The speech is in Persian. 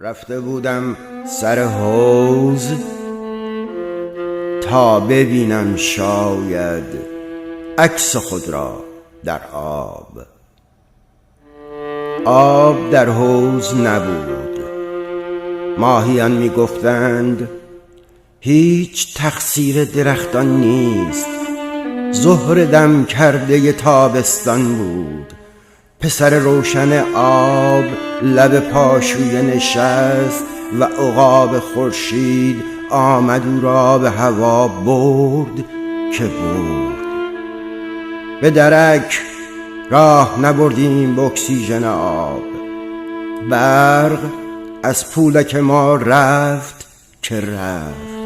رفته بودم سر حوض تا ببینم شاید عکس خود را در آب. آب در حوض نبود. ماهیان می گفتند هیچ تقصیر درختان نیست، ظهر دم کرده تابستان بود. پسر روشن آب لب پاشویه نشست و عقاب خورشید آمد او را به هوا برد که برد. به درک راه نبردیم به اکسیژن آب. برق از پولک ما رفت که رفت.